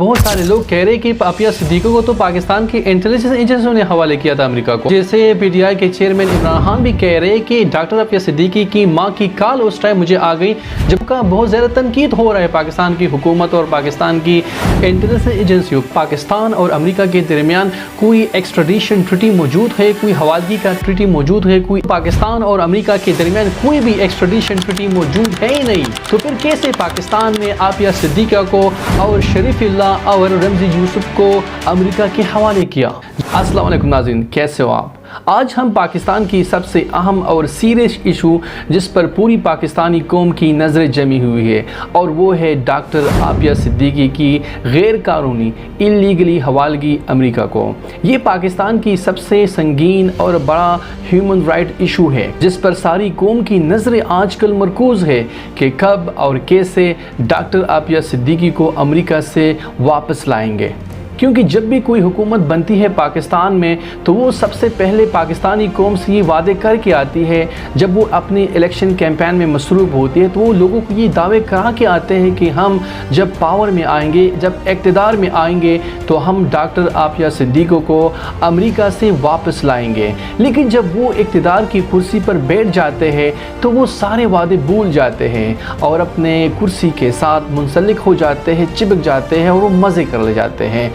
बहुत सारे लोग कह रहे हैं कि आपिया सिद्दीकी को तो पाकिस्तान की इंटेलिजेंस एजेंसियों ने हवाले किया था अमेरिका को। जैसे पीटीआई के चेयरमैन इमरान खान भी कह रहे हैं कि डॉक्टर आपिया सिद्दीकी की मां की कॉल उस टाइम मुझे आ गई जब का बहुत ज़्यादा तनकीद हो रहा है पाकिस्तान की हुकूमत और पाकिस्तान की इंटेलिजेंस एजेंसियों। पाकिस्तान और अमेरिका के दरमियान कोई एक्स्ट्राडिशन ट्रीटी मौजूद है, कोई हवालगी का ट्रीटी मौजूद है, कोई पाकिस्तान और अमेरिका के दरमियान कोई भी एक्स्ट्राडिशन ट्रीटी मौजूद है ही नहीं। तो फिर कैसे पाकिस्तान ने आपिया सिद्दीकी को और शरीफुल्लाह और रमज़ी यूसुफ को अमेरिका के हवाले किया। अस्सलाम वालेकुम नाज़रीन, कैसे हो आप? आज हम पाकिस्तान की सबसे अहम और सीरियस इशू जिस पर पूरी पाकिस्तानी कौम की नज़रें जमी हुई है और वो है डॉक्टर आपिया सिद्दीकी की गैर कानूनी इलीगली हवालगी अमेरिका को। ये पाकिस्तान की सबसे संगीन और बड़ा ह्यूमन राइट इशू है जिस पर सारी कौम की नज़रें आजकल मरकूज़ है कि कब और कैसे डॉक्टर आपिया सिद्दीकी को अमेरिका से वापस लाएंगे। क्योंकि जब भी कोई हुकूमत बनती है पाकिस्तान में तो वो सबसे पहले पाकिस्तानी कौम से ये वादे करके आती है। जब वो अपनी इलेक्शन कैंपेन में मसरूफ़ होती है तो वो लोगों को ये दावे करा के आते हैं कि हम जब पावर में आएंगे, जब इक़्तिदार में आएंगे तो हम डॉक्टर आपिया सिद्दीकी को अमेरिका से वापस लाएंगे। लेकिन जब वो इक़्तिदार की कुर्सी पर बैठ जाते हैं तो वो सारे वादे भूल जाते हैं और अपने कुर्सी के साथ मुंसलिक हो जाते हैं, चिपक जाते हैं और वो मज़े कर ले जाते हैं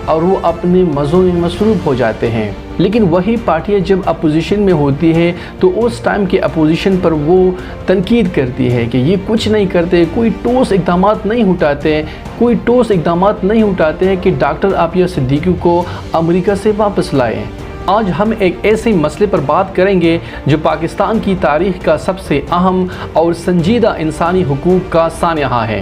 और वो अपने मज़ों में मसरूफ़ हो जाते हैं। लेकिन वही पार्टियां जब अपोजिशन में होती है तो उस टाइम के अपोजिशन पर वो तनकीद करती है कि ये कुछ नहीं करते, कोई ठोस इक़दामात नहीं उठाते हैं कि डॉक्टर आपिया सिद्दीकी को अमेरिका से वापस लाएं। आज हम एक ऐसे मसले पर बात करेंगे जो पाकिस्तान की तारीख़ का सबसे अहम और संजीदा इंसानी हुकूक का सानहा है।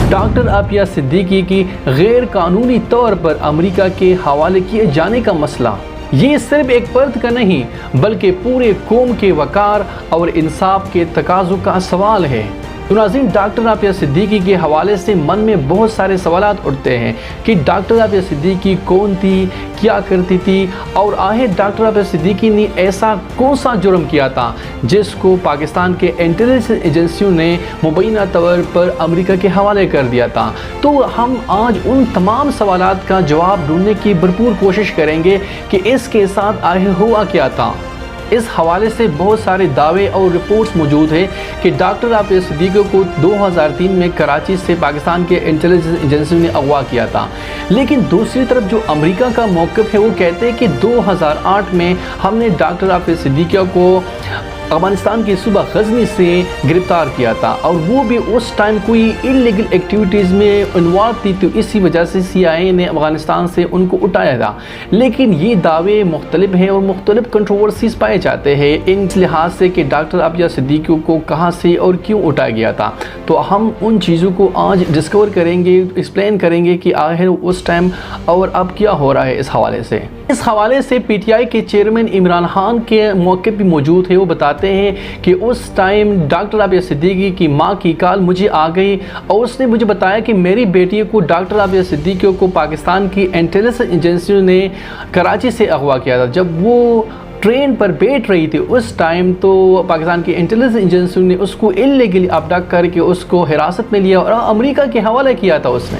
डॉक्टर आपिया सिद्दीकी की गैर कानूनी तौर पर अमेरिका के हवाले किए जाने का मसला। ये सिर्फ एक फर्द का नहीं बल्कि पूरे कौम के वकार और इंसाफ के तकाज़ों का सवाल है। तो नाज़रीन, डॉक्टर आपिया सिद्दीकी के हवाले से मन में बहुत सारे सवालात उठते हैं कि डॉक्टर आपिया सिद्दीकी कौन थी, क्या करती थी और आखिर डॉक्टर आपिया सिद्दीकी ने ऐसा कौन सा जुर्म किया था जिसको पाकिस्तान के इंटेलिजेंस एजेंसियों ने मुबैना तौर पर अमेरिका के हवाले कर दिया था। तो हम आज उन तमाम सवालात का जवाब ढूंढने की भरपूर कोशिश करेंगे कि इसके साथ आखिर हुआ क्या था। इस हवाले से बहुत सारे दावे और रिपोर्ट्स मौजूद हैं कि डॉक्टर आपिया सिद्दीकी को 2003 में कराची से पाकिस्तान के इंटेलिजेंस एजेंसी ने अगवा किया था। लेकिन दूसरी तरफ जो अमेरिका का मौक़िफ़ है वो कहते हैं कि 2008 में हमने डॉक्टर आपिया सिद्दीकी को अफगानिस्तान की सूबा गजनी से गिरफ़्तार किया था और वो भी उस टाइम कोई इलीगल एक्टिविटीज़ में इन्वॉल्व थी, तो इसी वजह से CIA ने अफगानिस्तान से उनको उठाया था। लेकिन ये दावे मुख्तलिफ हैं और मुख्तलिफ कंट्रोवर्सीज़ पाए जाते हैं इन लिहाज से कि डॉक्टर आपिया सिद्दीकी को कहाँ से और क्यों उठाया गया था। तो हम उन चीज़ों को आज डिस्कवर करेंगे, एक्सप्लेन करेंगे कि आखिर उस टाइम और अब क्या हो रहा है। इस हवाले से PTI के चेयरमैन इमरान खान के मौक़िफ़ भी मौजूद है। वो बताते हैं कि उस टाइम डॉक्टर आपिया सिद्दीकी की मां की कॉल मुझे आ गई और उसने मुझे बताया कि मेरी बेटी को डॉक्टर आपिया सिद्दीकी को पाकिस्तान की इंटेलिजेंस एजेंसियों ने कराची से अगवा किया था। जब वो ट्रेन पर बैठ रही थी उस टाइम तो पाकिस्तान की इंटेलिजेंस एजेंसियों ने उसको इल्लीगली अबडक्ट करके उसको हिरासत में लिया और अमेरिका के हवाले किया था। उसने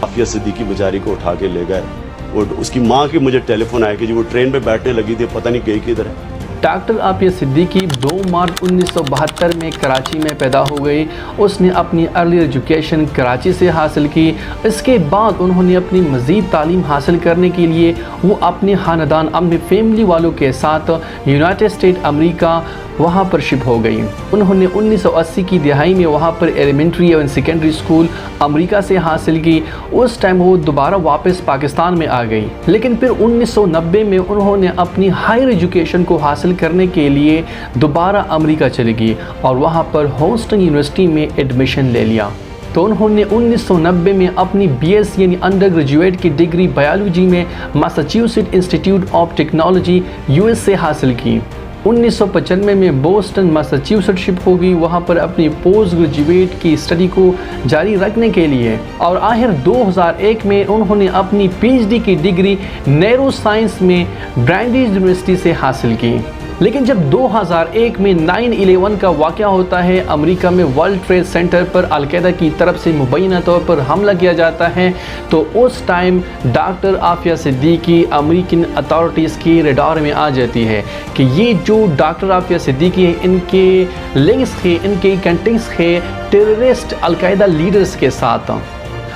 आपिया सिद्दीकी बेचारी को उठा के ले गए और उसकी माँ की मुझे टेलीफोन आया कि जी वो ट्रेन पे बैठने लगी थी, पता नहीं गई किधर है। डॉक्टर आपिया सिद्दीकी 2 मार्च 1972 में कराची में पैदा हो गई। उसने अपनी अर्ली एजुकेशन कराची से हासिल की। इसके बाद उन्होंने अपनी मज़ीद तालीम हासिल करने के लिए वो अपने ख़ानदान, अपने फैमिली वालों के साथ यूनाइटेड स्टेट अमेरिका वहाँ पर शिफ्ट हो गई। उन्होंने 1980 की दिहाई में वहाँ पर एलिमेंट्री और सेकेंडरी स्कूल अमेरिका से हासिल की। उस टाइम वो दोबारा वापस पाकिस्तान में आ गई। लेकिन फिर 1990 में उन्होंने अपनी हायर एजुकेशन को हासिल करने के लिए दोबारा अमेरिका चली गई और वहाँ पर ह्यूस्टन यूनिवर्सिटी में एडमिशन ले लिया। तो उन्होंने 1990 में अपनी BS यानी अंडर ग्रेजुएट की डिग्री बायोलॉजी में Massachusetts institute of technology US से हासिल की। 1995 में बोस्टन मैसाचुसेट्स शिफ्ट हो गई वहाँ पर अपनी पोस्ट ग्रेजुएट की स्टडी को जारी रखने के लिए और आखिर 2001 में उन्होंने अपनी PhD की डिग्री न्यूरो साइंस में ब्रांडीज यूनिवर्सिटी से हासिल की। لیکن جب 2001 میں 9/11 کا واقعہ ہوتا ہے، امریکہ میں ورلڈ ٹریڈ سینٹر پر القاعدہ کی طرف سے مبینہ طور پر حملہ کیا جاتا ہے، تو اس time doctor Aafia Siddiqui American authorities کی ریڈار میں آ جاتی ہے کہ یہ جو ڈاکٹر عافیہ صدیقی ہے، ان کے لنکس تھے، ان کے کنٹینکس تھے ٹیررسٹ القاعدہ لیڈرز کے ساتھ۔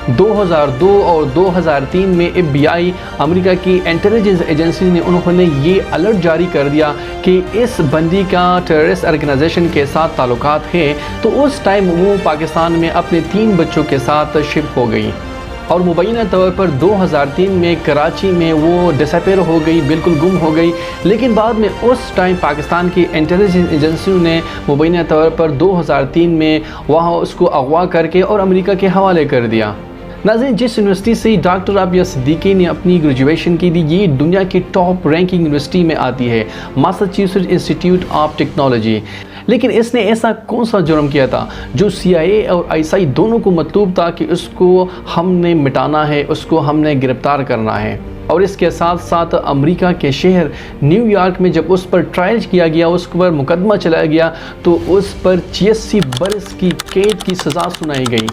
2002 اور 2003 میں FBI امریکہ کی انٹیلیجنس ایجنسی نے انہوں نے یہ الرٹ جاری کر دیا کہ اس بندی کا ٹیررسٹ آرگنائزیشن کے ساتھ تعلقات ہیں، تو اس ٹائم وہ پاکستان میں اپنے 3 بچوں کے ساتھ شفٹ ہو گئی اور مبینہ طور پر 2003 میں کراچی میں وہ ڈسپیئر ہو گئی، بالکل گم ہو گئی۔ لیکن بعد میں اس ٹائم پاکستان کی انٹیلیجنس ایجنسیوں نے مبینہ طور پر 2003 میں وہاں اس کو اغوا کر کے اور امریکہ کے حوالے کر دیا۔ ناظرین، جس یونیورسٹی سے ڈاکٹر عافیہ صدیقی نے اپنی گریجویشن کی تھی، یہ دنیا کی ٹاپ رینکنگ یونیورسٹی میں آتی ہے، ماساچیوسیٹس انسٹیٹیوٹ آف ٹیکنالوجی۔ لیکن اس نے ایسا کون سا جرم کیا تھا جو CIA اور ISI دونوں کو مطلوب تھا کہ اس کو ہم نے مٹانا ہے، اس کو ہم نے گرفتار کرنا ہے؟ اور اس کے ساتھ ساتھ امریکہ کے شہر نیو یارک میں جب اس پر ٹرائل کیا گیا، اس پر مقدمہ چلایا گیا، تو اس پر 86 برس کی قید کی سزا سنائی گئی۔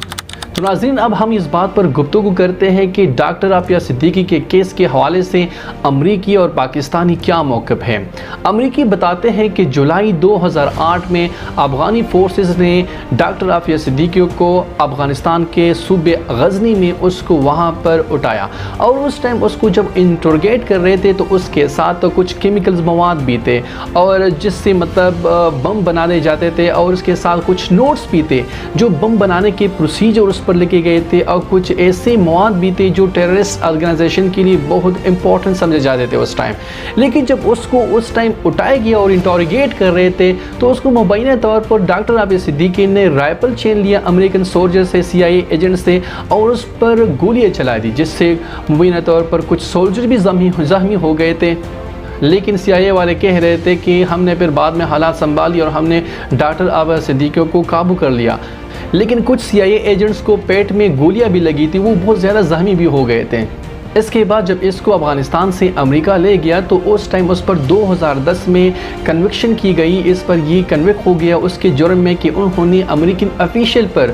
تو ناظرین، اب ہم اس بات پر گفتگو کرتے ہیں کہ ڈاکٹر عافیہ صدیقی کے کیس کے حوالے سے امریکی اور پاکستانی کیا موقف ہے۔ امریکی بتاتے ہیں کہ جولائی 2008 میں افغانی فورسز نے ڈاکٹر عافیہ صدیقی کو افغانستان کے صوبے غزنی میں اس کو وہاں پر اٹھایا، اور اس ٹائم اس کو جب انٹروگیٹ کر رہے تھے تو اس کے ساتھ کچھ کیمیکلز مواد بھی تھے، اور جس سے مطلب بم بنانے جاتے تھے، اور اس کے ساتھ کچھ نوٹس بھی تھے جو بم بنانے کے پروسیجر اس پر لکھے گئے تھے، اور کچھ ایسے مواد بھی تھے جو ٹیررسٹ آرگنائزیشن کے لیے بہت امپورٹنٹ سمجھے جاتے تھے اس ٹائم۔ لیکن جب اس کو اس ٹائم اٹھایا گیا اور انٹروگیٹ کر رہے تھے تو اس کو مبینہ طور پر ڈاکٹر عافیہ صدیقی نے رائفل چھین لیا امریکن سولجر سے، CIA ایجنٹ سے، اور اس پر گولیاں چلا دی، جس سے مبینہ طور پر کچھ سولجر بھی زخمی ہو گئے تھے۔ لیکن CIA والے کہہ رہے تھے کہ ہم نے پھر بعد میں حالات سنبھالی اور ہم نے ڈاکٹر عافیہ صدیقی کو قابو کر لیا۔ لیکن کچھ CIA ایجنٹس کو پیٹ میں گولیاں بھی لگی تھی، وہ بہت زیادہ زخمی بھی ہو گئے تھے۔ اس کے بعد جب اس کو افغانستان سے امریکہ لے گیا تو اس ٹائم اس پر 2010 میں کنوکشن کی گئی، اس پر یہ کنوکٹ ہو گیا اس کے جرم میں کہ انہوں نے امریکن افیشل پر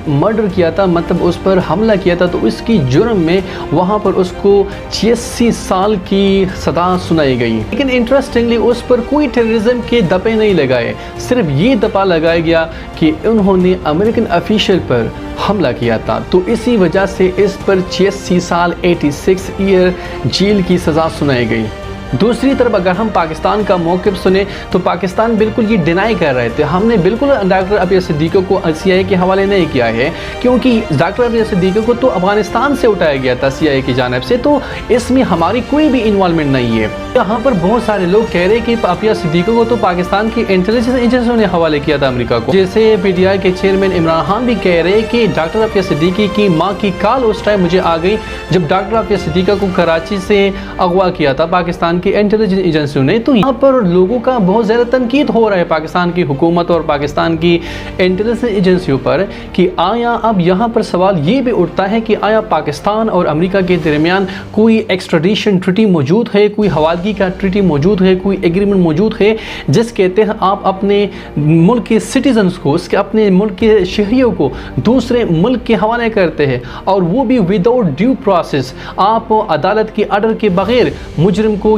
مرڈر کیا تھا، مطلب اس پر حملہ کیا تھا، تو اس کی جرم میں وہاں پر اس کو 86 سال کی سزا سنائی گئی۔ لیکن انٹرسٹنگلی اس پر کوئی ٹیررزم کے دپے نہیں لگائے، صرف یہ دپا لگایا گیا کہ انہوں نے امریکن افیشل پر حملہ کیا تھا، تو اسی وجہ سے اس پر 86 سال 86 ایئر جیل کی سزا سنائی گئی۔ دوسری طرف اگر ہم پاکستان کا موقف سنیں تو پاکستان بالکل یہ ڈینائی کر رہے تھے، ہم نے بالکل ڈاکٹر عافیہ صدیقی کو CIA کے حوالے نہیں کیا ہے، کیونکہ ڈاکٹر عافیہ صدیقی کو تو افغانستان سے اٹھایا گیا تھا CIA کی جانب سے، تو اس میں ہماری کوئی بھی انوالومنٹ نہیں ہے۔ یہاں پر بہت سارے لوگ کہہ رہے کہ عافیہ صدیقی کو تو پاکستان کی انٹیلیجنس ایجنسیوں نے حوالے کیا تھا امریکہ کو، جیسے PTI کے چیئرمین عمران خان بھی کہہ رہے کہ ڈاکٹر عافیہ صدیقی کی ماں کی کال اس ٹائم مجھے آ گئی جب ڈاکٹر عافیہ صدیقی کو کراچی سے اغوا کیا تھا پاکستان کی انٹیلیجنس ایجنسیوں نے۔ تو یہاں پر لوگوں کا بہت زیادہ تنقید ہو رہا ہے پاکستان کی حکومت اور پاکستان کی انٹیلیجنس ایجنسیوں پر کہ آیا اب یہاں پر سوال یہ بھی اٹھتا ہے کہ آیا پاکستان اور امریکہ کے درمیان کوئی ایکسٹریڈیشن ٹریٹی موجود ہے، کوئی حوالگی کا ٹریٹی موجود ہے، کوئی ایگریمنٹ موجود ہے جس کے تحت آپ اپنے ملک کے سٹیزنز کو، اس کے اپنے ملک کے شہریوں کو دوسرے ملک کے حوالے کرتے ہیں، اور وہ بھی وداؤٹ ڈیو پروسیس، آپ عدالت کے آرڈر کے بغیر مجرم کو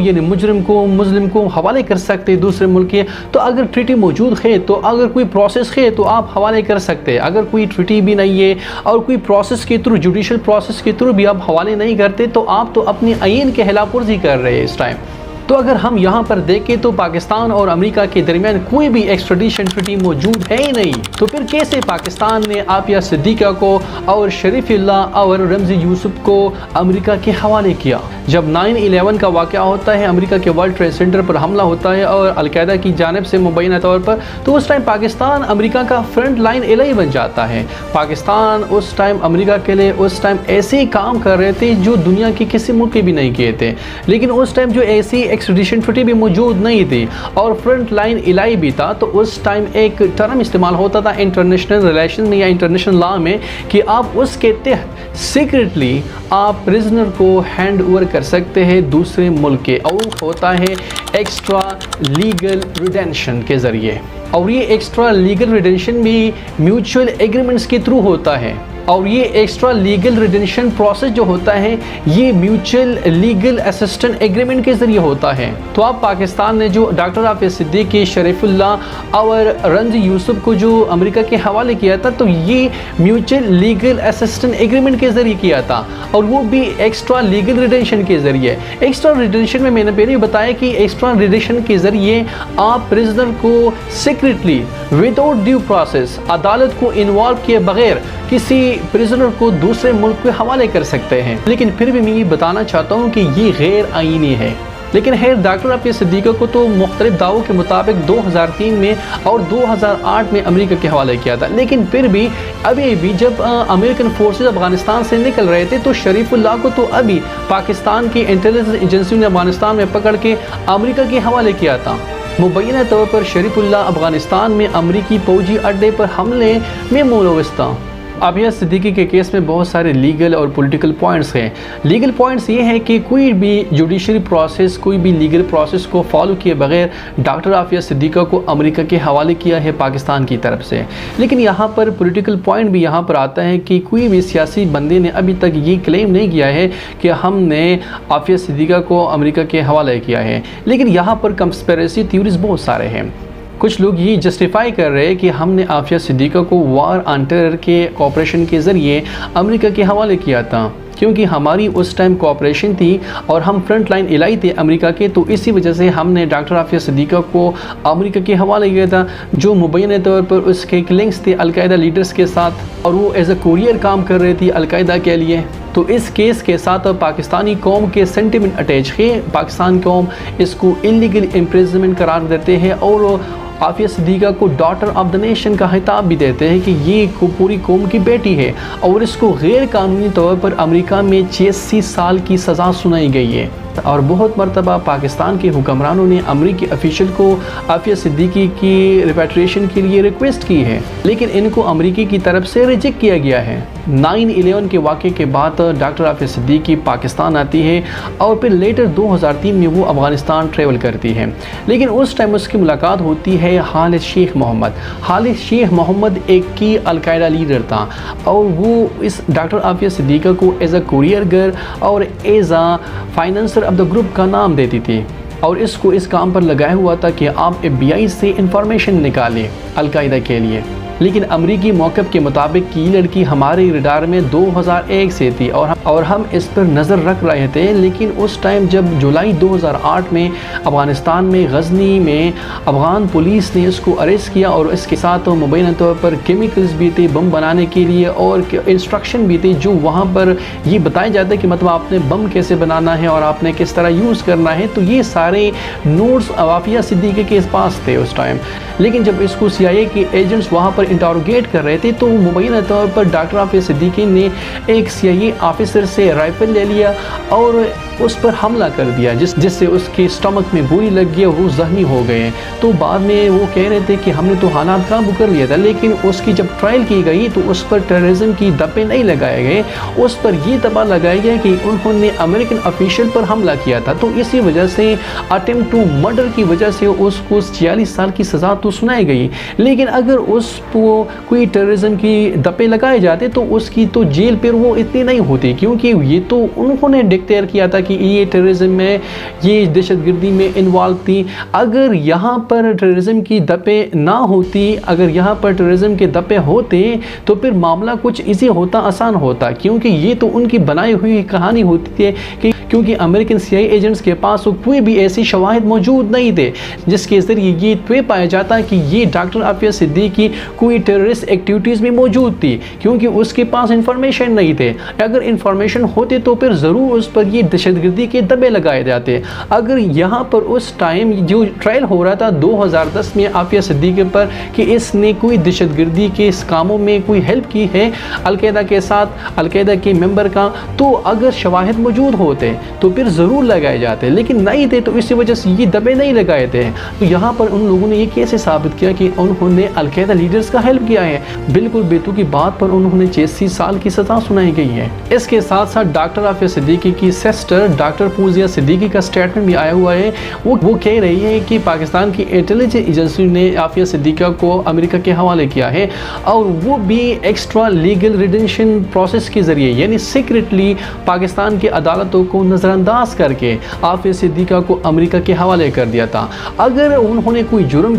مظلم کو حوالے کر سکتے دوسرے ملک کے۔ تو اگر ٹریٹی موجود ہے، تو اگر کوئی پروسیس ہے تو آپ حوالے کر سکتے ہیں۔ اگر کوئی ٹریٹی بھی نہیں ہے اور کوئی پروسیس کے تھرو، جوڈیشل پروسیس کے تھرو بھی آپ حوالے نہیں کرتے، تو آپ تو اپنی آئین کے خلاف ورزی کر رہے ہیں اس ٹائم۔ تو اگر ہم یہاں پر دیکھیں تو پاکستان اور امریکہ کے درمیان کوئی بھی ایکسٹریڈیشن ٹریٹی موجود ہے ہی نہیں، تو پھر کیسے پاکستان نے عافیہ صدیقی کو اور شریف اللہ اور رمزی یوسف کو امریکہ کے حوالے کیا؟ جب 9/11 کا واقعہ ہوتا ہے، امریکہ کے ورلڈ ٹریڈ سینٹر پر حملہ ہوتا ہے اور القاعدہ کی جانب سے مبینہ طور پر، تو اس ٹائم پاکستان امریکہ کا فرنٹ لائن ایلائی بن جاتا ہے۔ پاکستان اس ٹائم امریکہ کے لیے اس ٹائم ایسے کام کر رہے تھے جو دنیا کے کسی ملک کے بھی نہیں کیے تھے، لیکن اس ٹائم جو ایسی एक्सट्रेडिशन ट्रीटी भी मौजूद नहीं थी और फ्रंट लाइन इलाई भी था, तो उस टाइम एक टर्म इस्तेमाल होता था इंटरनेशनल रिलेशन में या इंटरनेशनल लॉ में कि आप उसके तहत सीक्रेटली आप प्रिजनर को हैंड ओवर कर सकते हैं दूसरे मुल्क के, और होता है एक्स्ट्रा लीगल रिडेंशन के ज़रिए। और ये एक्स्ट्रा लीगल रिडेंशन भी म्यूचुअल एग्रीमेंट्स के थ्रू होता है, और ये एक्स्ट्रा लीगल रिडेंशन प्रोसेस जो होता है ये म्यूचुअल लीगल असिस्टेंट एग्रीमेंट के ज़रिए होता है। तो अब पाकिस्तान ने जो डॉक्टर हाफिज़ सिद्दीकी, शरीफुल्लाह और रंजी यूसुफ को जो अमेरिका के हवाले किया था, तो ये म्यूचुअल लीगल असिस्टेंट एग्रीमेंट के ज़रिए किया था, और वो भी एक्स्ट्रा लीगल रिडेंशन के ज़रिए। एक्स्ट्रा रिडेंशन में मैंने पहले बताया कि एक्स्ट्रा रिडेंशन के ज़रिए आप प्रिजनर को सीक्रेटली विदाउट ड्यू प्रोसेस, अदालत को इन्वॉल्व किए बगैर किसी प्रिजनर को दूसरे मुल्क के हवाले कर सकते हैं। लेकिन फिर भी मैं ये बताना चाहता हूँ कि ये गैर आईनी है। लेकिन खैर डॉक्टर हाफिज़ सिद्दीकी को तो मुख्तलिफ दावों के मुताबिक 2003 में और 2008 में अमेरिका के हवाले किया था। लेकिन फिर भी अभी भी जब अमेरिकन फोर्सेस अफगानिस्तान से निकल रहे थे तो शरीफुल्लाह को तो अभी पाकिस्तान की इंटेलिजेंस एजेंसी ने अफगानिस्तान में पकड़ के अमेरिका के हवाले किया था। मुबैना तौर पर शरीफुल्लाह अफगानिस्तान में अमरीकी फौजी अड्डे पर हमले में मुलव्वस था। आबिया सिद्दीकी के केस में बहुत सारे लीगल और पॉलिटिकल पॉइंट्स हैं। लीगल पॉइंट्स ये हैं कि कोई भी जुडिशरी प्रोसेस, कोई भी लीगल प्रोसेस को फॉलो किए बगैर डॉक्टर आफिया सिद्दीकी को अमेरिका के हवाले किया है पाकिस्तान की तरफ से। लेकिन यहाँ पर पॉलिटिकल पॉइंट भी यहाँ पर आता है कि कोई भी सियासी बंदे ने अभी तक ये क्लेम नहीं किया है कि हमने आफिया सिद्दीकी को अमेरिका के हवाले किया है। लेकिन यहाँ पर कंस्पिरेसी थ्योरीज बहुत सारे हैं। कुछ लोग ये जस्टिफाई कर रहे हैं कि हमने आफिया सिद्दीकी को वार ऑन टेरर के कोऑपरेशन के ज़रिए अमेरिका के हवाले किया था, क्योंकि हमारी उस टाइम कोऑपरेशन थी और हम फ्रंट लाइन इलाई थे अमेरिका के, तो इसी वजह से हमने डॉक्टर आफिया सिद्दीकी को अमेरिका के हवाले किया था, जो मुबैना तौर पर उसके लिंक्स थे अलकायदा लीडर्स के साथ, और वो एज ए कुरियर काम कर रही थी अलकायदा के लिए। तो इस केस के साथ पाकिस्तानी कौम के सेंटिमेंट अटैच है। पाकिस्तान कौम इसको इलीगल इम्प्रिजनमेंट करार देते हैं और आफिया सिद्दीकी को डॉटर ऑफ द नेशन का खिताब भी देते हैं कि ये पूरी कौम की बेटी है, और इसको गैर कानूनी तौर पर अमेरिका में 86 साल की सज़ा सुनाई गई है। और बहुत मरतबा पाकिस्तान के हुक्मरानों ने अमरीकी ऑफिशियल को आफिया सिद्दीकी की रिपैट्रिएशन के लिए रिक्वेस्ट की है, लेकिन इनको अमरीकी की तरफ से रिजेक्ट किया गया है। 9/11 के वाक़े के बाद डॉक्टर आफिया सिद्दीकी पाकिस्तान आती है और फिर लेटर 2003 में वो अफ़गानिस्तान ट्रेवल करती है। लेकिन उस टाइम उसकी मुलाकात होती है खालिद शेख मोहम्मद। खालिद शेख मोहम्मद एक की अलकायदा लीडर था, और वो इस डॉक्टर आफिया सिद्दीकी को एज अ कुरियर गर्ल और as a financer of the group का नाम देती थी, और इसको इस काम पर लगाया हुआ था कि आप FBI से इंफॉर्मेशन निकालें अलकायदा के लिए। लेकिन अमरीकी मौक़िफ़ के मुताबिक की लड़की हमारे रडार में 2001 से थी और हम इस पर नज़र रख रहे थे। लेकिन उस टाइम जब जुलाई 2008 में अफ़गानिस्तान में गजनी में अफ़गान पुलिस ने इसको अरेस्ट किया, और इसके साथ मुबैना तौर पर केमिकल्स भी थे बम बनाने के लिए, और इंस्ट्रक्शन भी थे जो वहाँ पर ये बताया जाता है कि मतलब आपने बम कैसे बनाना है और आपने किस तरह यूज़ करना है। तो ये सारे नोट्स आफिया सिद्दीकी के पास थे उस टाइम। लेकिन जब इसको CIA के एजेंट्स वहाँ पर इंटरोगेट कर रहे थे, तो मुबैना तौर पर डॉक्टर आफिया सिद्दीकी ने एक CIA ऑफिसर से राइफल ले लिया और उस पर हमला कर दिया, जिससे उसके स्टमक में गोली लग गई और वो जख्मी हो गए। तो बाद में वो कह रहे थे कि हमने तो हालात काबू कर लिया था, लेकिन उसकी जब ट्रायल की गई तो उस पर टेररिज्म की दपे नहीं लगाए गए, उस पर ये दबा लगाया गया कि उन्होंने अमेरिकन ऑफिशियल पर हमला किया था। तो इसी वजह से अटेम्प्ट टू मर्डर की वजह से उसको 46 साल की सज़ा तो सुनाई गई। लेकिन अगर उसको कोई टेररिज्म की दपे लगाए जाते तो उसकी तो जेल पर वो इतनी नहीं होती, क्योंकि ये तो उन्होंने डिक्लेयर किया था कि ये टेररिज्म में, ये दहशतगर्दी में इन्वॉल्व थी। अगर यहाँ पर टेररिज्म की दपे ना होती, अगर यहाँ पर टेररिज्म के दपे होते तो फिर मामला कुछ इजी होता, आसान होता, क्योंकि ये तो उनकी बनाई हुई कहानी होती है कि क्योंकि अमेरिकन CIA एजेंट्स के पास कोई भी ऐसी शवाहिद मौजूद नहीं थे जिसके ज़रिए ये तय पाया जाता کہ یہ ڈاکٹر عافیہ صدیقی کوئی ٹیررسٹ ایکٹیویٹیز میں موجود تھی، کیونکہ اس کے پاس انفارمیشن نہیں تھے۔ اگر انفارمیشن ہوتے تو پھر ضرور اس پر یہ دہشت گردی کے دبے لگائے جاتے۔ اگر یہاں پر اس ٹائم جو ٹرائل ہو رہا تھا 2010 میں عافیہ صدیقی پر کہ اس نے کوئی دہشت گردی کے اس کاموں میں کوئی ہیلپ کی ہے القاعدہ کے ساتھ، القاعدہ کے ممبر کا، تو اگر شواہد موجود ہوتے تو پھر ضرور لگائے جاتے، لیکن نہیں تھے تو اسی وجہ سے یہ دبے نہیں لگائے تھے۔ تو یہاں پر ان لوگوں نے یہ کیسے ثابت کیا کہ انہوں نے القاعدہ لیڈرز کا ہیلپ کیا ہے؟ بالکل بیتو کی بات پر انہوں نے 86 سال کی سزا سنائی گئی ہے۔ اس کے ساتھ ساتھ ڈاکٹر عافیہ صدیقی کی سسٹر ڈاکٹر فوزیہ صدیقی کا سٹیٹمنٹ بھی آیا ہوا ہے۔ وہ کہہ رہی ہے کہ پاکستان کی انٹیلیجنس ایجنسی نے عافیہ صدیقی کو امریکہ کے حوالے کیا ہے، اور وہ بھی ایکسٹرا لیگل ریڈنشن پروسیس کے ذریعے، یعنی سیکریٹلی پاکستان کی عدالتوں کو نظر انداز کر کے عافیہ صدیقی کو امریکہ کے حوالے کر دیا تھا۔ اگر انہوں نے کوئی جرم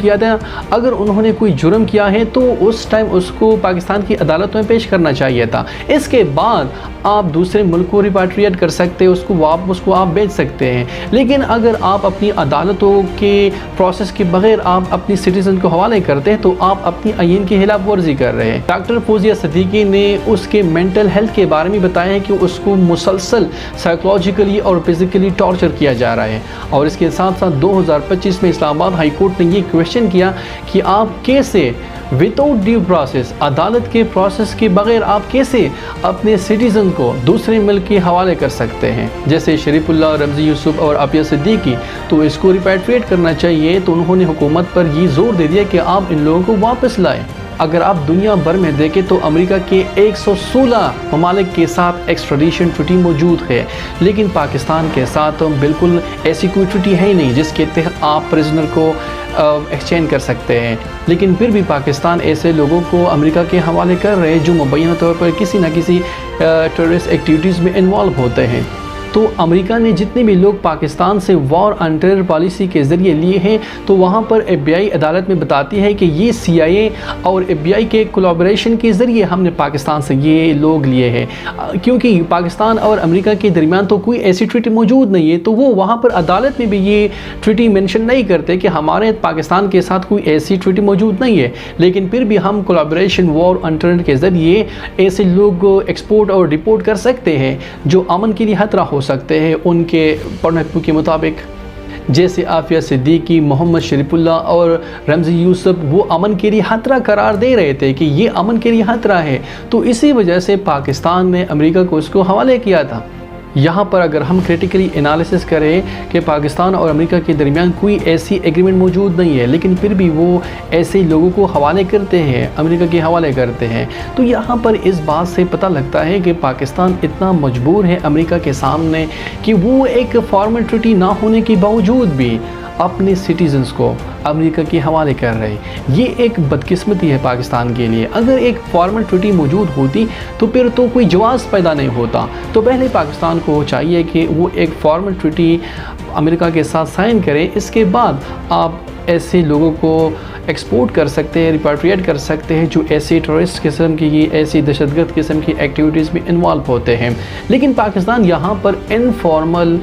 کیا ہے تو اس ٹائم اس کو پاکستان کی عدالتوں میں پیش کرنا چاہیے تھا۔ اس کے بعد آپ دوسرے ملک کو ریپاٹریٹ کر سکتے، اس کو آپ بیچ سکتے ہیں، لیکن اگر آپ اپنی عدالتوں کے پروسیس کے بغیر آپ اپنی سٹیزن کو حوالے کرتے ہیں تو آپ اپنی آئین کی خلاف ورزی کر رہے ہیں۔ ڈاکٹر فوزیہ صدیقی نے اس کے مینٹل ہیلتھ کے بارے میں بتایا ہے کہ اس کو مسلسل سائیکولوجیکلی اور فزیکلی ٹارچر کیا جا رہا ہے، اور اس کے ساتھ ساتھ 2025 میں اسلام آباد ہائی کورٹ نے یہ کویشچن کیا کہ آپ کیسے وداؤٹ ڈیو پروسیس، عدالت کے پروسیس کے بغیر آپ کیسے اپنے سٹیزن کو دوسرے ملک کے حوالے کر سکتے ہیں، جیسے شریف اللہ، رمزی یوسف اور عافیہ صدیقی، تو اس کو ریپیٹریٹ کرنا چاہیے۔ تو انہوں نے حکومت پر یہ زور دے دیا کہ آپ ان لوگوں کو واپس لائیں۔ اگر آپ دنیا بھر میں دیکھیں تو امریکہ کے 116 ممالک کے ساتھ ایکسٹریڈیشن ٹریٹی موجود ہے، لیکن پاکستان کے ساتھ بالکل ایسی کوئی ٹریٹی ہے ہی نہیں جس کے تحت آپ پرزنر کو ایکسچینج کر سکتے ہیں۔ لیکن پھر بھی پاکستان ایسے لوگوں کو امریکہ کے حوالے کر رہے ہیں جو مبینہ طور پر کسی نہ کسی ٹیررسٹ ایکٹیویٹیز میں انوالو ہوتے ہیں۔ تو امریکہ نے جتنے بھی لوگ پاکستان سے وار آن ٹیرر پالیسی کے ذریعے لیے ہیں، تو وہاں پر FBI عدالت میں بتاتی ہے کہ یہ CIA اور FBI کے کولابریشن کے ذریعے ہم نے پاکستان سے یہ لوگ لیے ہیں، کیونکہ پاکستان اور امریکہ کے درمیان تو کوئی ایسی ٹریٹی موجود نہیں ہے، تو وہ وہاں پر عدالت میں بھی یہ ٹریٹی مینشن نہیں کرتے کہ ہمارے پاکستان کے ساتھ کوئی ایسی ٹریٹی موجود نہیں ہے، لیکن پھر بھی ہم کولابریشن وار آن ٹیرر کے ذریعے ایسے لوگ ایکسپورٹ اور ڈپورٹ کر سکتے ہیں جو امن کے لیے خطرہ ہو سکتے ہیں ان کے پڑھنے کے مطابق، جیسے عافیہ صدیقی، محمد شریف اللہ اور رمزی یوسف، وہ امن کے لیے خطرہ قرار دے رہے تھے کہ یہ امن کے لیے خطرہ ہے، تو اسی وجہ سے پاکستان نے امریکہ کو اس کو حوالے کیا تھا۔ یہاں پر اگر ہم کریٹیکلی انالیسس کریں کہ پاکستان اور امریکہ کے درمیان کوئی ایسی ایگریمنٹ موجود نہیں ہے، لیکن پھر بھی وہ ایسے لوگوں کو حوالے کرتے ہیں، امریکہ کے حوالے کرتے ہیں، تو یہاں پر اس بات سے پتہ لگتا ہے کہ پاکستان اتنا مجبور ہے امریکہ کے سامنے کہ وہ ایک فارمل ٹریٹی نہ ہونے کے باوجود بھی اپنے سٹیزنز کو امریکہ کے حوالے کر رہے ہیں۔ یہ ایک بدقسمتی ہے پاکستان کے لیے۔ اگر ایک فارمل ٹریٹی موجود ہوتی تو پھر تو کوئی جواز پیدا نہیں ہوتا، تو پہلے پاکستان کو چاہیے کہ وہ ایک فارمل ٹریٹی امریکہ کے ساتھ سائن کرے، اس کے بعد آپ ایسے لوگوں کو ایکسپورٹ کر سکتے ہیں، ریپیٹریٹ کر سکتے ہیں جو ایسی ٹیررسٹ قسم کی، ایسی دہشت گرد قسم کی ایکٹیویٹیز میں انوالو ہوتے ہیں۔ لیکن پاکستان یہاں پر انفارمل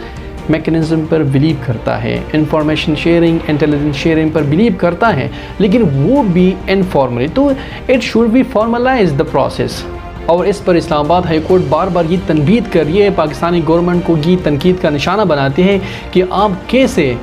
میکنزم پر بلیو کرتا ہے، انفارمیشن شیئرنگ، انٹیلیجنس شیئرنگ پر بلیو کرتا ہے، لیکن وہ بھی انفارملی، تو it should be formalize the process. اور اس پر اسلام آباد ہائی کورٹ بار بار یہ تنبیہ کر رہی ہے، پاکستانی گورنمنٹ کو یہ تنقید کا نشانہ بناتے ہیں کہ آپ کیسے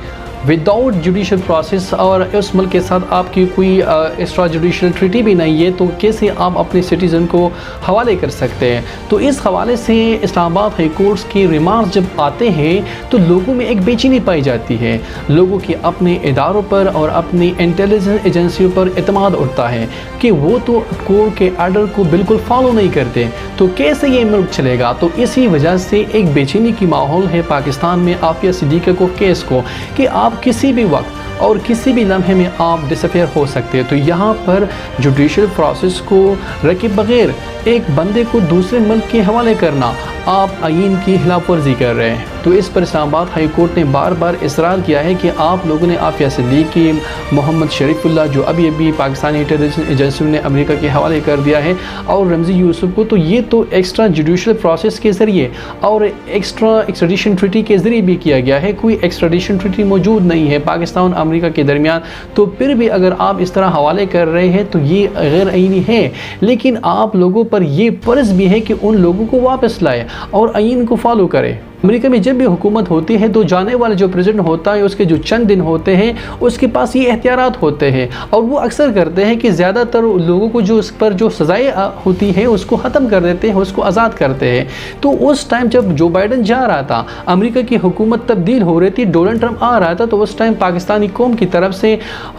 وداؤٹ جوڈیشل پروسیس، اور اس ملک کے ساتھ آپ کی کوئی ایکسٹرا جوڈیشل ٹریٹی بھی نہیں ہے، تو کیسے آپ اپنے سٹیزن کو حوالے کر سکتے ہیں۔ تو اس حوالے سے اسلام آباد ہائی کورٹس کے ریمارکس جب آتے ہیں تو لوگوں میں ایک بے چینی پائی جاتی ہے، لوگوں کے اپنے اداروں پر اور اپنی انٹیلیجنس ایجنسیوں پر اعتماد اٹھتا ہے کہ وہ تو کورٹ کے آرڈر کو بالکل فالو نہیں کرتے، تو کیسے یہ ملک چلے گا۔ تو اسی وجہ سے ایک بے چینی کی ماحول ہے پاکستان میں عافیہ صدیقی کو کیس کو، کہ آپ کسی بھی وقت اور کسی بھی لمحے میں آپ ڈسپیئر ہو سکتے ہیں۔ تو یہاں پر جوڈیشل پروسیس کو رکے بغیر ایک بندے کو دوسرے ملک کے حوالے کرنا، آپ آئین کی خلاف ورزی کر رہے ہیں۔ تو اس پر اسلام آباد ہائی کورٹ نے بار بار اصرار کیا ہے کہ آپ لوگوں نے عافیہ صدیقی، محمد شریف اللہ جو ابھی پاکستانی انٹیلیجنس ایجنسیوں نے امریکہ کے حوالے کر دیا ہے، اور رمزی یوسف کو، تو یہ تو ایکسٹرا جوڈیشل پروسیس کے ذریعے اور ایکسٹرا ایکسٹریڈیشن ٹریٹی کے ذریعے بھی کیا گیا ہے۔ کوئی ایکسٹریڈیشن ٹریٹی موجود نہیں ہے پاکستان اور امریکہ کے درمیان، تو پھر بھی اگر آپ اس طرح حوالے کر رہے ہیں تو یہ غیر آئینی ہے۔ لیکن آپ لوگوں پر یہ فرض بھی ہے کہ ان لوگوں کو واپس لائے اور آئین کو فالو کرے۔ امریکہ میں جب بھی حکومت ہوتی ہے تو جانے والے جو پریزیڈنٹ ہوتا ہے اس کے جو چند دن ہوتے ہیں اس کے پاس یہ اختیارات ہوتے ہیں، اور وہ اکثر کرتے ہیں کہ زیادہ تر لوگوں کو جو اس پر جو سزائیں ہوتی ہیں اس کو ختم کر دیتے ہیں، اس کو آزاد کرتے ہیں۔ تو اس ٹائم جب جو بائیڈن جا رہا تھا، امریکہ کی حکومت تبدیل ہو رہی تھی، ڈونلڈ ٹرمپ آ رہا تھا، تو اس ٹائم پاکستانی قوم کی طرف سے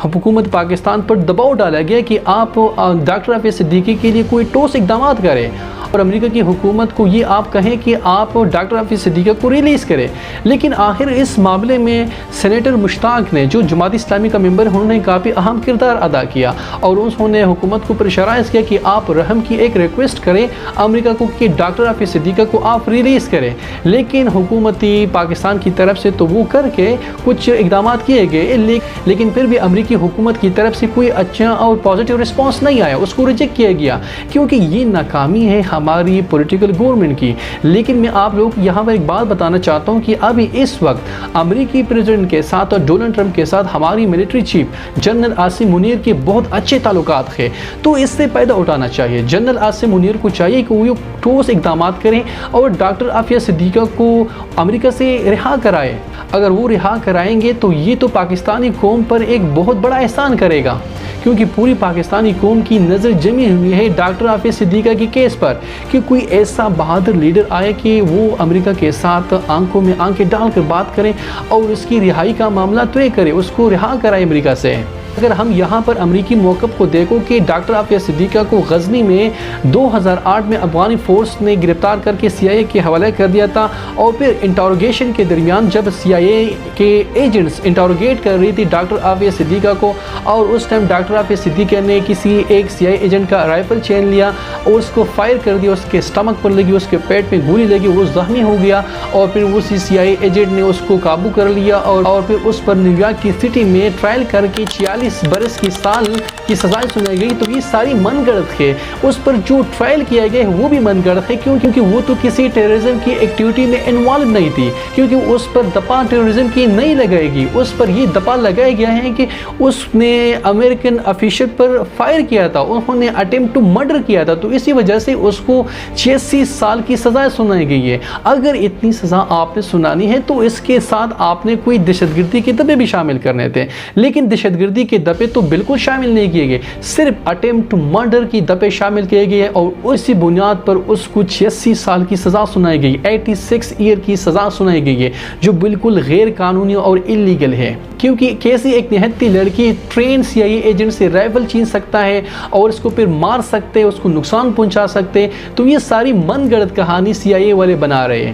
حکومت پاکستان پر دباؤ ڈالا گیا کہ آپ ڈاکٹر عافیہ صدیقی کے لیے کوئی ٹھوس اقدامات کریں، اور امریکہ کی حکومت کو یہ آپ کہیں کہ آپ ڈاکٹر عافیہ صدیقی کو ریلیز کریں۔ لیکن آخر اس معاملے میں سینیٹر مشتاق نے، جو جماعت اسلامی کا ممبر، انہوں نے کافی اہم کردار ادا کیا، اور انہوں نے حکومت کو پریشرائز کیا کہ آپ رحم کی ایک ریکویسٹ کریں امریکہ کو کہ ڈاکٹر عافیہ صدیقی کو آپ ریلیز کریں۔ لیکن حکومتی پاکستان کی طرف سے تو وہ کر کے کچھ اقدامات کیے گئے، لیکن پھر بھی امریکی حکومت کی طرف سے کوئی اچھا اور پازیٹیو رسپانس نہیں آیا، اس کو ریجیکٹ کیا گیا، کیونکہ یہ ناکامی ہے ہماری پولیٹیکل گورنمنٹ کی۔ لیکن میں آپ لوگ یہاں پر ایک بات بتانا چاہتا ہوں کہ ابھی اس وقت امریکی پریزیڈنٹ کے ساتھ اور ڈونلڈ ٹرمپ کے ساتھ ہماری military chief general Asim Munir کے بہت اچھے تعلقات ہیں، تو اس سے فائدہ اٹھانا چاہیے۔ جنرل عاصم منیر کو چاہیے کہ وہ ٹھوس اقدامات کریں اور ڈاکٹر عافیہ صدیقی کو امریکہ سے رہا کرائے۔ اگر وہ رہا کرائیں گے تو یہ تو پاکستانی قوم پر ایک بہت بڑا احسان کرے گا، کیونکہ پوری پاکستانی قوم کی نظر جمی ہوئی ہے ڈاکٹر عافیہ صدیقی کی کیس پر، کہ کوئی ایسا بہادر لیڈر آئے کہ وہ امریکہ کے ساتھ آنکھوں میں آنکھیں ڈال کر بات کریں اور اس کی رہائی کا معاملہ طے کرے، اس کو رہا کرائے امریکہ سے۔ اگر ہم یہاں پر امریکی موقف کو دیکھو کہ ڈاکٹر عافیہ صدیقی کو غزنی میں 2008 میں افغانی فورس نے گرفتار کر کے CIA کے حوالے کر دیا تھا، اور پھر انٹروگیشن کے درمیان جب CIA کے ایجنٹس انٹروگیٹ کر رہی تھی ڈاکٹر عافیہ صدیقی کو، اور اس ٹائم ڈاکٹر عافیہ صدیقی نے کسی ایک CIA ایجنٹ کا رائفل چین لیا اور اس کو فائر کر دیا، اس کے اسٹمک پر لگی، اس کے پیٹ میں گولی لگی، وہ زخمی ہو گیا، اور پھر اسی CIA ایجنٹ نے اس کو قابو کر لیا، اور پھر اس پر نیو یارک کی سٹی میں ٹرائل کر کے 46 برس کی سال کی سزائیں سنائی گئی۔ تو یہ ساری من گڑت ہے، اس پر جو ٹرائل کیا گیا ہے وہ بھی من گڑت ہے، کیونکہ وہ تو کسی ٹیررزم کی ایکٹیویٹی میں انوالو نہیں تھی، کیونکہ اس پر دپا ٹیررزم کی نہیں لگائے گی، اس پر یہ دپا لگایا گیا ہے کہ اس نے امریکن افیشل پر فائر کیا تھا، انہوں نے اٹیمپٹ ٹو مرڈر کیا تھا، تو اسی وجہ سے اس کو 86 سال کی سزائیں سنائی گئی ہے۔ اگر اتنی سزا آپ نے سنانی ہے تو اس کے ساتھ آپ نے کوئی دہشت گردی کے دبے بھی شامل کرنے تھے، لیکن دہشت گردی کے دبے تو بالکل شامل نہیں کیے گئے، صرف اٹیمپٹ ٹو مرڈر کی دبے شامل کیے گئے، اور اسی بنیاد پر اس کو 86 سال کی سزا سنائی گئی، 86 ایئر کی سزا سنائی گئی ہے، جو بالکل غیر قانونی اور اللیگل ہے۔ کیونکہ کیسی ایک نہتی لڑکی ٹرین CIA ایجنٹ سے رائفل چھین سکتا ہے اور اس کو پھر مار سکتے، اس کو نقصان پہنچا سکتے، تو یہ ساری من گڑت کہانی CIA والے بنا رہے ہیں۔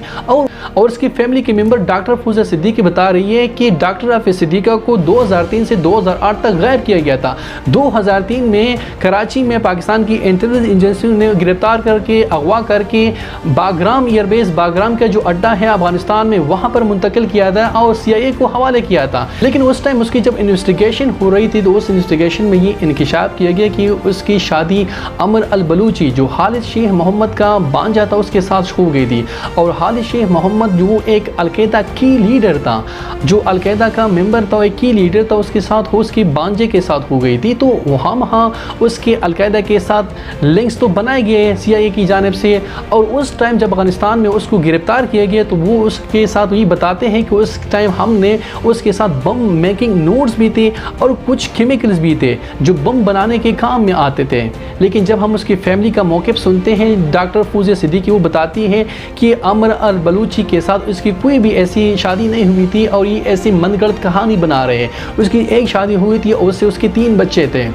اور اس کی فیملی کے ممبر ڈاکٹر فوزیہ صدیقی بتا رہی ہے کہ ڈاکٹر عافیہ صدیقی کو 2003 سے 2008 تک غائب کیا گیا تھا۔ 2003 میں کراچی میں پاکستان کی انٹیلیجنس ایجنسیوں نے گرفتار کر کے، اغوا کر کے باگرام ایئر بیس، باگرام کا جو اڈا ہے افغانستان میں، وہاں پر منتقل کیا تھا اور CIA کو حوالے کیا تھا۔ لیکن اس ٹائم اس کی جب انویسٹیگیشن ہو رہی تھی تو اس انویسٹیگیشن میں یہ انکشاف کیا گیا کہ اس کی شادی عمر البلوچی جو خالد شیخ محمد کا بانجا تھا اس کے ساتھ ہو گئی تھی، اور خالد شیخ محمد جو ایک القاعدہ کی لیڈر تھا، جو القاعدہ کا ممبر تھا، ایک کی لیڈر تھا، اس کے ساتھ اس کی بانجے کے ساتھ ہو گئی تھی۔ تو وہاں اس کے القاعدہ کے ساتھ لنکس تو بنائے گئے CIA کی جانب سے، اور اس ٹائم جب افغانستان میں اس کو گرفتار کیا گیا تو وہ اس کے ساتھ یہ بتاتے ہیں کہ اس ٹائم ہم نے اس کے ساتھ بم میکنگ نوٹس بھی تھے اور کچھ کیمیکلز بھی تھے جو بم بنانے کے کام میں آتے تھے۔ لیکن جب ہم اس کی فیملی کا موقف سنتے ہیں، ڈاکٹر فوزیہ صدیقی وہ بتاتی ہے کہ عمر البلوچی کے ساتھ اس کی کوئی بھی ایسی شادی نہیں ہوئی تھی، اور یہ ایسی من گڑت کہانی بنا رہے ہیں۔ اس کی ایک شادی ہوئی تھی اور اس سے اس کے 3 بچے تھے۔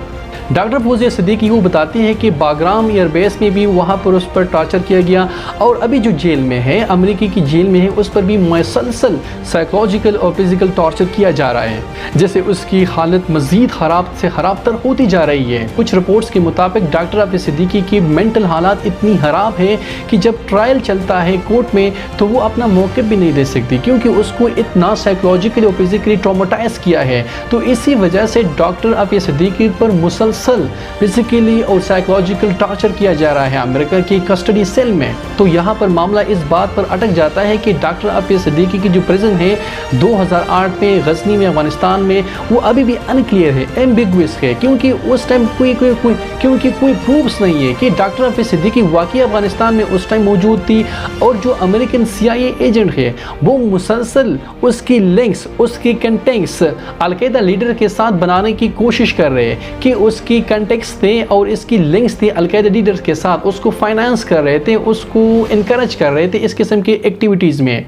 डॉक्टर फौजिया सिद्दीकी वो बताते हैं कि बागराम एयर बेस में भी वहाँ पर उस पर टॉर्चर किया गया और अभी जो जेल में है, अमेरिकी की जेल में है, उस पर भी मुसलसल साइकोलॉजिकल और फिजिकल टॉर्चर किया जा रहा है, जैसे उसकी हालत मज़ीद ख़राब से ख़राब तर होती जा रही है। कुछ रिपोर्ट्स के मुताबिक डॉक्टर आफिया सिद्दीकी की मेंटल हालात इतनी ख़राब है कि जब ट्रायल चलता है कोर्ट में तो वो अपना मौक़िफ़ भी नहीं दे सकती, क्योंकि उसको इतना साइकोलॉजिकली और फिजिकली ट्रॉमेटाइज किया है। तो इसी वजह से डॉक्टर आफिया सिद्दीकी पर मुसलसल फिजिकली और साइकोलॉजिकल टॉर्चर किया जा रहा है अमेरिका की कस्टडी सेल में। तो यहाँ पर मामला इस बात पर अटक जाता है कि डॉक्टर आफिया सिद्दीकी की जो प्रिजन है 2008 में गजनी में अफगानिस्तान में, वो अभी भी अनक्लियर है, एम्बिगुअस है, क्योंकि उस टाइम कोई प्रूफ्स नहीं है कि डॉक्टर आफिया सिद्दीकी वाकई अफगानिस्तान में उस टाइम मौजूद थी। और जो अमेरिकन CIA एजेंट है वो मुसलसल उसकी लिंक्स, उसकी कंटेक्ट्स अलकायदा लीडर के साथ बनाने की कोशिश कर रहे हैं कि उसकी कंटेक्ट्स थे और इसकी लिंक्स थी अलकायदा लीडर के साथ, उसको फाइनेंस कर रहे थे, उसको इनकरेज कर रहे थे इस किस्म की एक्टिविटीज़ में।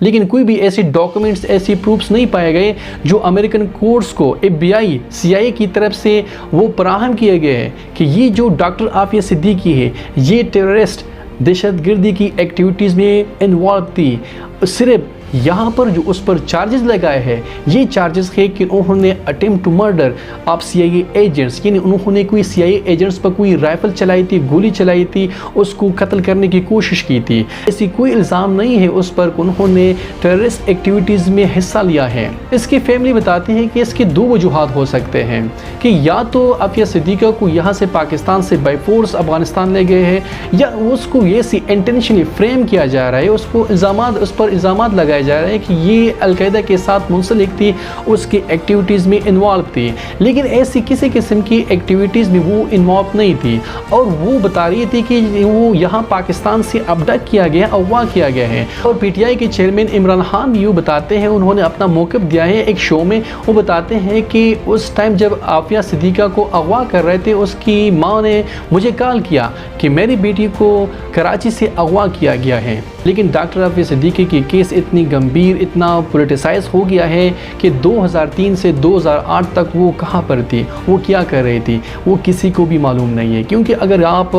लेकिन कोई भी ऐसे डॉक्यूमेंट्स, ऐसी प्रूफ्स नहीं पाए गए जो अमेरिकन कोर्ट्स को FBI CIA की तरफ से वो फराहम किए गए हैं कि ये जो डॉक्टर आफिया सिद्दीकी है ये टेररिस्ट दहशतगर्दी की एक्टिविटीज़ में इन्वॉल्व थी। सिर्फ यहाँ पर जो उस पर चार्जेस लगाए हैं ये चार्जेस है कि उन्होंने attempt to murder of CIA agents, यानी उन्होंने कोई CIA एजेंट्स पर कोई राइफल चलाई थी, गोली चलाई थी, उसको कत्ल करने की कोशिश की थी। ऐसी कोई इल्ज़ाम नहीं है उस पर कि उन्होंने टेररिस्ट एक्टिविटीज़ में हिस्सा लिया है। इसकी फैमिली बताती है कि इसके दो वजूहात हो सकते हैं कि या तो आफिया सिद्दीका को यहाँ से पाकिस्तान से बाई फोर्स अफगानिस्तान ले गए हैं, या उसको ये सी इंटेंशनली फ्रेम किया जा रहा है, उस पर इल्ज़ामात लगाए जा रहा है कि ये अलकायदा के साथ मुंसलिक थी, उसकी एक्टिविटीज़ में इन्वॉल्व थी। लेकिन ऐसी किसी किस्म की एक्टिविटीज़ में वो इन्वॉल्व नहीं थी और वो बता रही थी कि वो यहाँ पाकिस्तान से अबडक्ट किया गया, अगवा किया गया है। और PTI के चेयरमैन इमरान खान भी बताते हैं, उन्होंने अपना मौक़िफ़ दिया है एक शो में। वो बताते हैं कि उस टाइम जब आफिया सिद्दीका को अगवा कर रहे थे उसकी माँ ने मुझे कॉल किया कि मेरी बेटी को कराची से अगवा किया गया है। लेकिन डॉक्टर आफिया सिद्दीकी की केस इतनी गंभीर, इतना पोलिटिसाइज हो गया है कि 2003 से 2008 तक वो कहाँ पर थी, वो क्या कर रही थी, वो किसी को भी मालूम नहीं है। क्योंकि अगर आप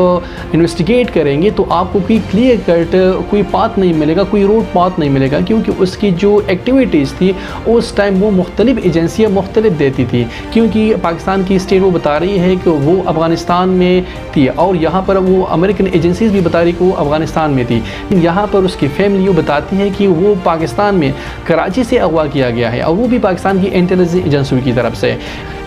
इन्वेस्टिगेट करेंगे तो आपको कोई क्लियर कट कोई पाथ नहीं मिलेगा, कोई रोड पाथ नहीं मिलेगा, क्योंकि उसकी जो एक्टिविटीज़ थी उस टाइम वो मुख्तलिफ एजेंसियाँ मुख्तलिफ देती थी। क्योंकि पाकिस्तान की स्टेट वो बता रही है कि वो अफ़गानिस्तान में थी और यहाँ पर वो अमेरिकन एजेंसीज भी बता रही कि वो अफ़गानिस्तान में थी। यहाँ पर उसकी फैमिली वो बताती है कि वो पाकिस्तान में कराची से अगवा किया गया है और वो भी पाकिस्तान की इंटेलिजेंस एजेंसी की तरफ से।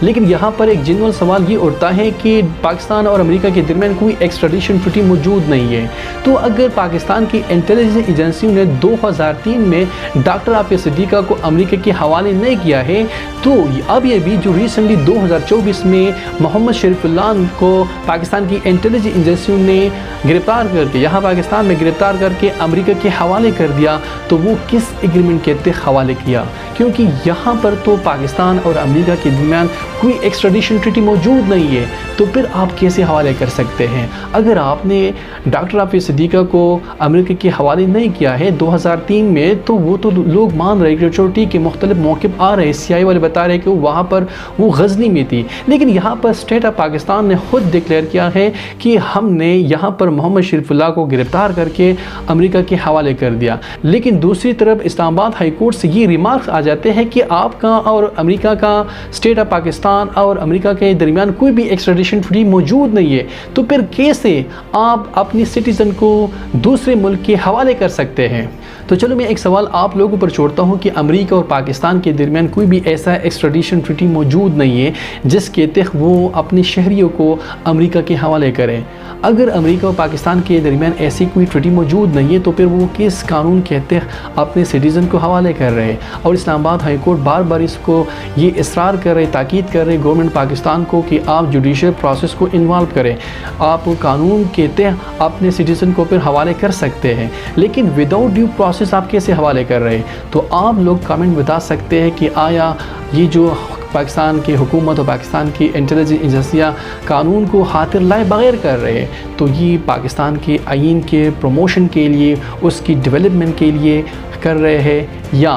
लेकिन यहाँ पर एक जेन्युइन सवाल ये उठता है कि पाकिस्तान और अमेरिका के दरमियान कोई एक्स्ट्राडिशन ट्रीटी मौजूद नहीं है। तो अगर पाकिस्तान की इंटेलिजेंस एजेंसी ने 2003 में डॉक्टर आफिया सिद्दीका को अमेरिका के हवाले नहीं किया है, तो अब ये भी जो रिसेंटली 2024 में मोहम्मद शरीफुल्लाह को पाकिस्तान की इंटेलिजेंस एजेंसियों ने गिरफ्तार करके यहाँ पाकिस्तान में गिरफ्तार करके अमेरिका के हवाले कर दिया, तो वो किस एग्रीमेंट के तहत हवाले किया? क्योंकि यहाँ पर तो पाकिस्तान और अमेरिका के दरमियान कोई एक्स्ट्राडिशन ट्रीटी मौजूद नहीं है, तो फिर आप कैसे हवाले कर सकते हैं? अगर आपने डॉक्टर आफिया सिद्दीका को अमेरिका के हवाले नहीं किया है 2003 में, तो वो तो लोग मान रहे कि चलो ठीक है, मुख्तलिफ मौक़िफ़ आ रहे, CIA वाले बता रहे कि वहाँ पर वो गजनी में थी। लेकिन यहाँ पर स्टेट ऑफ पाकिस्तान ने खुद डिक्लेयर किया है कि हमने यहाँ पर मोहम्मद शरीफुल्लाह को गिरफ्तार करके अमेरिका के हवाले कर दिया। लेकिन दूसरी तरफ इस्लामाबाद हाई कोर्ट से ये रिमार्क्स आ जाते हैं कि आपका और अमेरिका का, स्टेट ऑफ पाकिस्तान और अमेरिका के दरमियान कोई भी एक्स्ट्राडिशन ट्रीटी मौजूद नहीं है, तो फिर कैसे आप अपनी सिटीज़न को दूसरे मुल्क के हवाले कर सकते हैं? तो चलो मैं एक सवाल आप लोगों पर छोड़ता हूँ कि अमेरिका और पाकिस्तान के दरमियान कोई भी ऐसा एक्स्ट्राडिशन ट्रीटी मौजूद नहीं है जिसके तहत वो अपने शहरियों को अमेरिका के हवाले करें। अगर अमेरिका और पाकिस्तान के दरमियान ऐसी कोई ट्रीटी मौजूद नहीं है, तो फिर वो किस कानून के तहत अपने सिटीज़न को हवाले कर रहे हैं? और इस्लामाबाद हाई कोर्ट बार बार इसको ये इसरार कर रहे, ताकीद कर रहे गवर्नमेंट पाकिस्तान को कि आप जुडिशल प्रोसेस को इन्वॉल्व करें, आप कानून के तहत अपने सिटीज़न को फिर हवाले कर सकते हैं। लेकिन विदाउट ड्यू प्रोसेस आप कैसे हवाले कर रहे हैं? तो आप लोग कमेंट बता सकते हैं कि आया ये जो पाकिस्तान की हुकूमत और पाकिस्तान की इंटेलिजेंस एजेंसियाँ कानून को हाथ लाए बगैर कर रहे हैं, तो ये पाकिस्तान के आइन के प्रमोशन के लिए, उसकी डेवलपमेंट के लिए कर रहे हैं या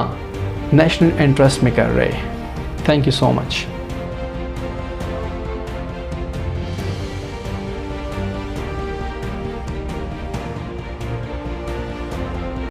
नेशनल इंटरेस्ट में कर रहे हैं? Thank you so much.